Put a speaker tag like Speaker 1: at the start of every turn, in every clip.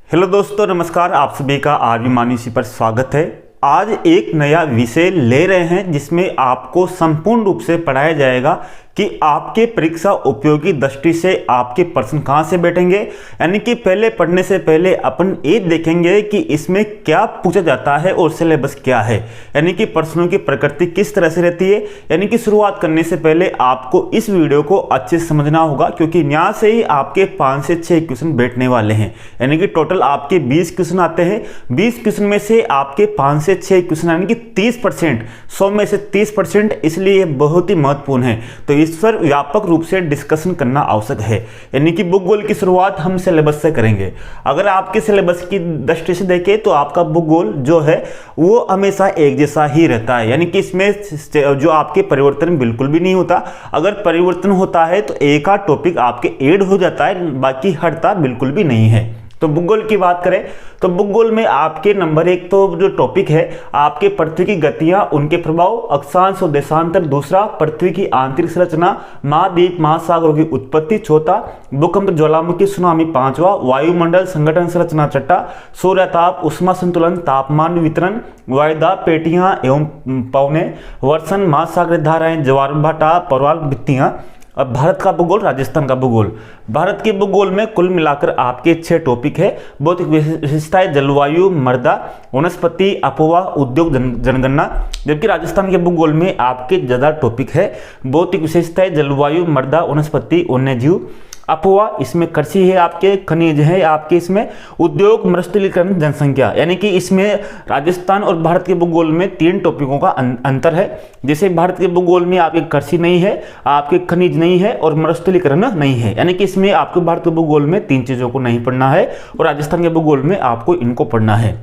Speaker 1: Hello दोस्तों, नमस्कार। आप सभी का आरवी मानसी पर स्वागत है। आज एक नया विषय ले रहे हैं जिसमें आपको संपूर्ण रूप से पढ़ाया जाएगा कि आपके परीक्षा उपयोगी दृष्टि से आपके प्रश्न कहाँ से बैठेंगे। यानी कि पहले पढ़ने से पहले अपन ये देखेंगे कि इसमें क्या पूछा जाता है और सिलेबस क्या है, यानी कि प्रश्नों की प्रकृति किस तरह से रहती है। यानी कि शुरुआत करने से पहले आपको इस वीडियो को अच्छे से समझना होगा, क्योंकि यहाँ से ही आपके 5 से 6 क्वेश्चन बैठने वाले हैं। यानी कि टोटल आपके 20 क्वेश्चन आते हैं। 20 क्वेश्चन में से आपके 5 से 6 क्वेश्चन यानी कि 30%, 100 में से 30%, इसलिए बहुत ही महत्वपूर्ण है। तो इस पर व्यापक रूप से डिस्कशन करना आवश्यक है। यानी कि भूगोल की शुरुआत हम सिलेबस से करेंगे। अगर आपके सिलेबस की दृष्टि से देखें तो आपका भूगोल जो है वो हमेशा एक जैसा ही रहता है, यानी कि इसमें जो आपके परिवर्तन बिल्कुल भी नहीं होता। अगर परिवर्तन होता है तो एक आध टॉपिक आपके ऐड हो जाता है, बाकी हटता बिल्कुल भी नहीं है। तो भूगोल की बात करें तो भूगोल में आपके नंबर 1 तो जो टॉपिक है आपके पृथ्वी की गतियां, उनके प्रभाव, अक्षांश और देशांतर। दूसरा, पृथ्वी की आंतरिक संरचना, महाद्वीप महासागरों की उत्पत्ति। चौथा, भूकंप, ज्वालामुखी, सुनामी। पांचवा, वायुमंडल संगठन, संरचना। छठा, सूर्य ताप, उष्मा संतुलन, तापमान वितरण, वायुदाब, पेटियां एवं पवने, वर्षण, महासागरीय धाराएं, ज्वार भाटा, प्रवाल भित्तियां। अब भारत का भूगोल, राजस्थान का भूगोल। भारत के भूगोल में कुल मिलाकर आपके 6 टॉपिक है। भौतिक विशेषताएं, जलवायु, मृदा, वनस्पति, अपवाह, उद्योग, जनगणना। जबकि राजस्थान के भूगोल में आपके ज़्यादा टॉपिक है। भौतिक विशेषताएं, जलवायु, मृदा, वनस्पति, वन्यजीव, अपवाह, इसमें कृषि है, आपके खनिज है, आपके इसमें उद्योग, मरुस्थलीकरण, जनसंख्या। यानी कि इसमें राजस्थान और भारत के भूगोल में 3 टॉपिकों का अंतर है। जैसे भारत के भूगोल में आपके कृषि नहीं है, आपके खनिज नहीं है और मरुस्थलीकरण नहीं है। यानी कि इसमें आपको भारत के भूगोल में 3 चीज़ों को नहीं पढ़ना है और राजस्थान के भूगोल में आपको इनको पढ़ना है।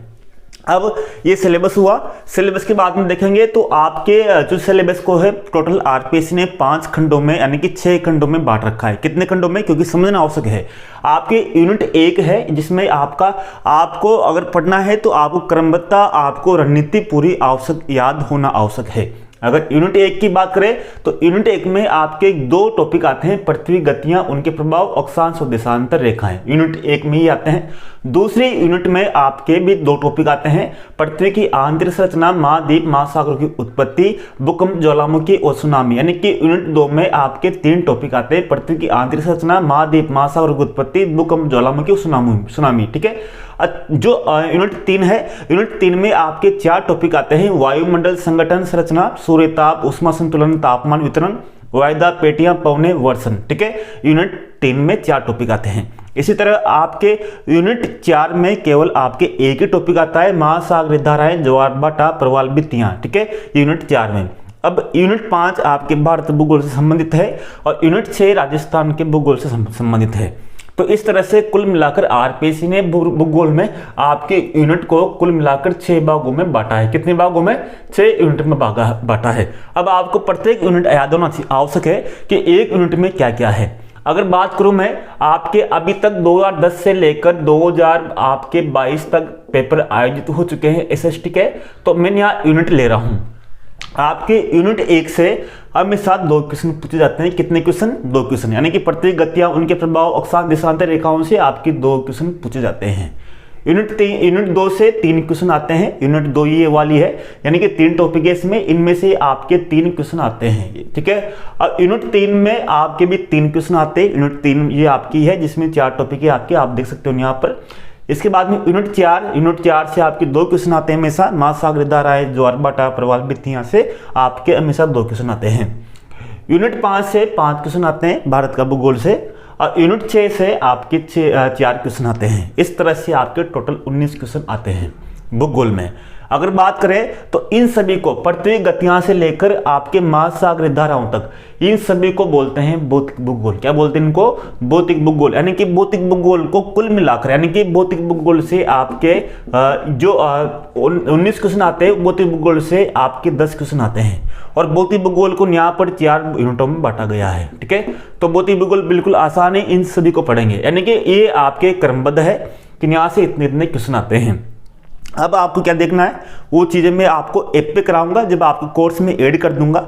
Speaker 1: अब ये सिलेबस हुआ। सिलेबस के बाद में देखेंगे तो आपके जो सिलेबस को है टोटल आरपीएससी ने 5 खंडों में यानी कि 6 खंडों में बांट रखा है। कितने खंडों में, क्योंकि समझना आवश्यक है। आपके यूनिट 1 है जिसमें आपको अगर पढ़ना है तो आपको क्रमबद्धता, आपको रणनीति पूरी आवश्यक याद होना आवश्यक है। अगर यूनिट 1 की बात करें तो यूनिट 1 में आपके 2 टॉपिक आते हैं, पृथ्वी गतियां, उनके प्रभाव, अक्षांश और देशांतर रेखाएं। यूनिट 1 में ही आते हैं। दूसरी यूनिट में आपके भी 2 टॉपिक आते हैं, पृथ्वी की आंतरिक संरचना, महाद्वीप महासागरों की उत्पत्ति, भूकंप, ज्वालामुखी और सुनामी। यानी कि यूनिट 2 में आपके 3 टॉपिक आते हैं, पृथ्वी की आंतरिक संरचना, महाद्वीप महासागरों की उत्पत्ति, भूकंप, ज्वालामुखी और सुनामी। ठीक है। जो यूनिट 3 है, यूनिट 3 में आपके 4 टॉपिक आते हैं, वायुमंडल संगठन, संरचना, सूर्य ताप, उष्मा संतुलन, तापमान वितरण, वायुदाब, पेटियां, पवने, वर्षण। ठीक है। यूनिट 3 में 4 टॉपिक आते हैं। इसी तरह आपके यूनिट 4 में केवल आपके एक ही टॉपिक आता है, महासागरीय धाराएं, ज्वार भाटा, प्रवाल भित्तियां। ठीक है, यूनिट 4 में। अब यूनिट 5 आपके भारत भूगोल से संबंधित है और यूनिट 6 राजस्थान के भूगोल से संबंधित है। तो इस तरह से कुल मिलाकर आरपीएससी ने भूगोल में आपके यूनिट को कुल मिलाकर 6 भागों में बांटा है। कितने भागों में? 6 यूनिट में बांटा है। अब आपको प्रत्येक यूनिट याद होना आवश्यक है कि एक यूनिट में क्या क्या है। अगर बात करूं मैं, आपके अभी तक 2010 से लेकर 2022 तक पेपर आयोजित हो चुके हैं एसएसटी के, तो मैं यहाँ यूनिट ले रहा हूं। आपके यूनिट 1 से हमेशा 2 क्वेश्चन पूछे जाते हैं। कितने क्वेश्चन? 2 क्वेश्चन। यानी कि प्रत्येक गतियां, उनके प्रभाव, अक्षांश, देशांतर रेखाओं से आपके 2 क्वेश्चन पूछे जाते हैं। यूनिट 2 से 3 क्वेश्चन आते हैं। यूनिट 2 ये वाली है, यानी कि 3 टॉपिक है इसमें, इनमें से आपके 3 क्वेश्चन आते हैं। ठीक है। अब यूनिट 3 में आपके भी 3 क्वेश्चन आते हैं। यूनिट 3 ये आपकी है जिसमें 4 टॉपिक है आपके, आप देख सकते हो यहाँ पर। इसके बाद में यूनिट 4 से आपके 2 क्वेश्चन आते हैं हमेशा, महासागरीय धाराएं, ज्वार भाटा, प्रवाल भित्तियां से आपके हमेशा 2 क्वेश्चन आते हैं। यूनिट 5 से 5 क्वेश्चन आते हैं भारत का भूगोल से, और यूनिट 6 से आपके 4 क्वेश्चन आते हैं। इस तरह से आपके टोटल 19 क्वेश्चन आते हैं भूगोल में। अगर बात करें तो इन सभी को, पृथ्वी गतियां से लेकर आपके महासागरीय धाराओं तक, इन सभी को बोलते हैं भौतिक भूगोल। क्या बोलते हैं इनको? भौतिक भूगोल। यानी कि भौतिक भूगोल को कुल मिलाकर, यानी कि भौतिक भूगोल से आपके जो 19 क्वेश्चन आते हैं, भौतिक भूगोल से आपके 10 क्वेश्चन आते हैं। और भौतिक भूगोल को यहाँ पर 4 यूनिटों में बांटा गया है। ठीक है। तो भौतिक भूगोल बिल्कुल आसान है, इन सभी को पढ़ेंगे। यानी कि ये आपके क्रमबद्ध है कि यहाँ से इतने इतने क्वेश्चन आते हैं। अब आपको क्या देखना है, वो चीज़ें मैं आपको ऐप पे कराऊंगा, जब आपको कोर्स में ऐड कर दूंगा।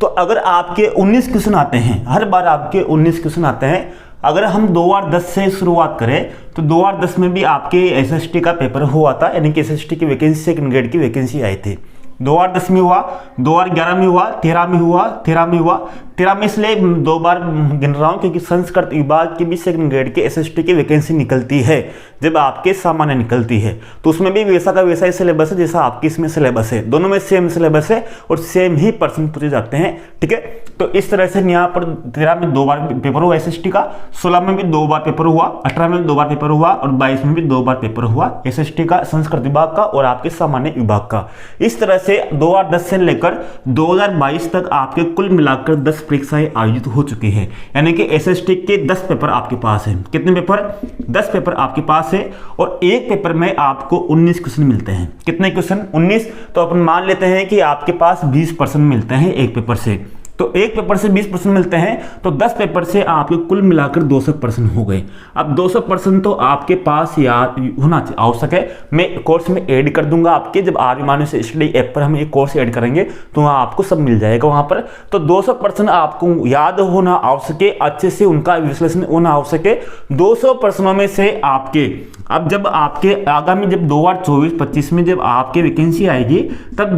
Speaker 1: तो अगर आपके 19 क्वेश्चन आते हैं, हर बार आपके 19 क्वेश्चन आते हैं, अगर हम 2010 से शुरुआत करें तो 2010 में भी आपके एसएसटी का पेपर हुआ था, यानी कि एसएसटी की वैकेंसी सेकंड ग्रेड की वैकेंसी आई थी। 2010 में हुआ, 2011 में हुआ, 13 में हुआ, 13 में हुआ। 13 में इसलिए 2 बार गिन रहा हूँ क्योंकि संस्कृत विभाग की भी सेकंड ग्रेड के एसएसटी की वैकेंसी निकलती है जब आपके सामान्य निकलती है, तो उसमें भी वैसा का वैसा ही सिलेबस है जैसा आपके इसमें सिलेबस है। दोनों में सेम सिलेबस है और सेम ही पर्सन पूछे जाते हैं, ठीक है। तो इस तरह से यहाँ पर 13 में 2 बार पेपर हुआ एसएसटी का, 16 में भी 2 बार पेपर हुआ, 18 में 2 बार पेपर हुआ और 22 में भी 2 बार पेपर हुआ एसएसटी का, संस्कृत विभाग का और आपके सामान्य विभाग का। इस तरह से 2010 से लेकर 2022 तक आपके कुल मिलाकर 10 परीक्षाएं आयोजित हो चुकी हैं, यानी कि एसएसटी के 10 पेपर आपके पास हैं। कितने पेपर? 10 पेपर आपके पास है और एक पेपर में आपको 19 क्वेश्चन मिलते हैं। कितने क्वेश्चन? 19। तो अपन मान लेते हैं कि आपके पास 20% मिलते हैं एक पेपर से, तो एक पेपर से 20% मिलते हैं, तो 10 पेपर से आपके कुल मिलाकर 200% हो गए। अब 200% तो आपके पास याद होना आवश्यक है। मैं कोर्स में ऐड कर दूंगा आपके, जब आर्य मानस स्टडी ऐप पर हम एक कोर्स ऐड करेंगे तो वहाँ आपको सब मिल जाएगा वहाँ पर। तो 200% आपको याद होना आवश्यक है, अच्छे से उनका विश्लेषण होना आवश्यक है। 200 प्रश्नों में से आपके अब जब आपके आगामी जब 2024-25 में जब आपकी वैकेंसी आएगी तब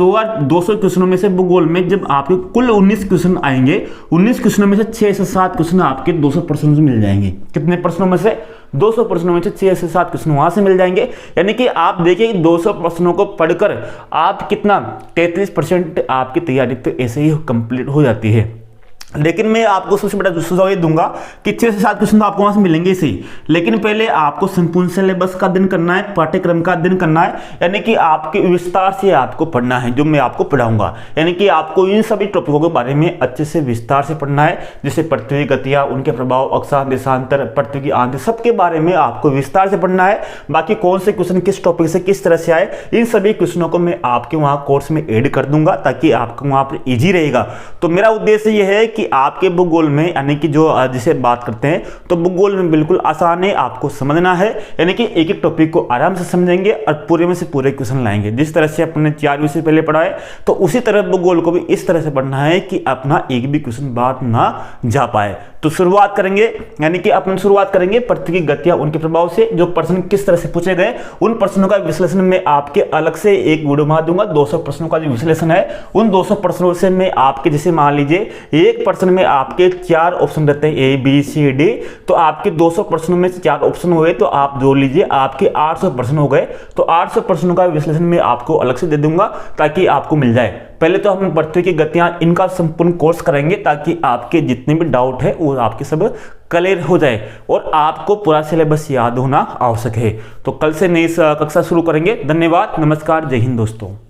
Speaker 1: 200 क्वेश्चनों में से भूगोल में जब आपके कुल 19 क्वेश्चन आएंगे, 19 क्वेश्चनों में से 6 से 7 क्वेश्चन आपके 200% से मिल जाएंगे। कितने प्रश्नों में से? 200 प्रश्नों में से 6 से 7 क्वेश्चन वहां से मिल जाएंगे। यानी कि आप देखिए 200 प्रश्नों को पढ़कर आप कितना 33% आपकी तैयारी तो ऐसे ही कंप्लीट हो जाती है। लेकिन मैं आपको सबसे बड़ा सुझाव ये दूंगा कि 6 से 7 क्वेश्चन तो आपको वहां से मिलेंगे सही, लेकिन पहले आपको संपूर्ण सिलेबस का अध्ययन करना है, पाठ्यक्रम का अध्ययन करना है, यानी कि आपके विस्तार से आपको पढ़ना है जो मैं आपको पढ़ाऊंगा। यानी कि आपको इन सभी टॉपिकों के बारे में अच्छे से विस्तार से पढ़ना है, जैसे पृथ्वी गतियां, उनके प्रभाव, अक्षांश, देशांतर, पृथ्वी की आंधी, सबके बारे में आपको विस्तार से पढ़ना है। बाकी कौन से क्वेश्चन किस टॉपिक से किस तरह से आए, इन सभी क्वेश्चनों को मैं आपके वहाँ कोर्स में ऐड कर दूंगा ताकि आपको वहाँ पर ईजी रहेगा। तो मेरा उद्देश्य यह है कि आपके भूगोल में, यानी कि जो जिसे बात करते हैं तो भूगोल में बिल्कुल आसान है, आपको समझना है, यानी कि एक एक टॉपिक को आराम से समझेंगे और पूरे में से पूरे क्वेश्चन लाएंगे। जिस तरह से अपने 4 विषय पहले पढ़ा है तो उसी तरह भूगोल को भी इस तरह से पढ़ना है कि अपना एक भी क्वेश्चन बाहर ना जा पाए। तो शुरुआत करेंगे, यानी कि अपन शुरुआत करेंगे पृथ्वी की गतियां, उनके प्रभाव से। जो प्रश्न किस तरह से पूछे गए उन प्रश्नों का विश्लेषण में आपके अलग से एक वीडियो बना दूंगा। 200 प्रश्नों का जो विश्लेषण है उन 200 प्रश्नों से मैं आपके, जैसे मान लीजिए एक प्रश्न में आपके 4 ऑप्शन रहते हैं ए बी सी डी, तो आपके 200 प्रश्नों में से 4 ऑप्शन हुए तो आप जोड़ लीजिए आपके 800 प्रश्न हो गए। तो 800 प्रश्नों का विश्लेषण मैं आपको अलग से दे दूंगा ताकि आपको मिल जाए। पहले तो हम पृथ्वी की गतियां इनका संपूर्ण कोर्स करेंगे ताकि आपके जितने भी डाउट है वो आपके सब क्लियर हो जाए और आपको पूरा सिलेबस याद होना आवश्यक है। तो कल से नई कक्षा शुरू करेंगे। धन्यवाद, नमस्कार, जय हिंद दोस्तों।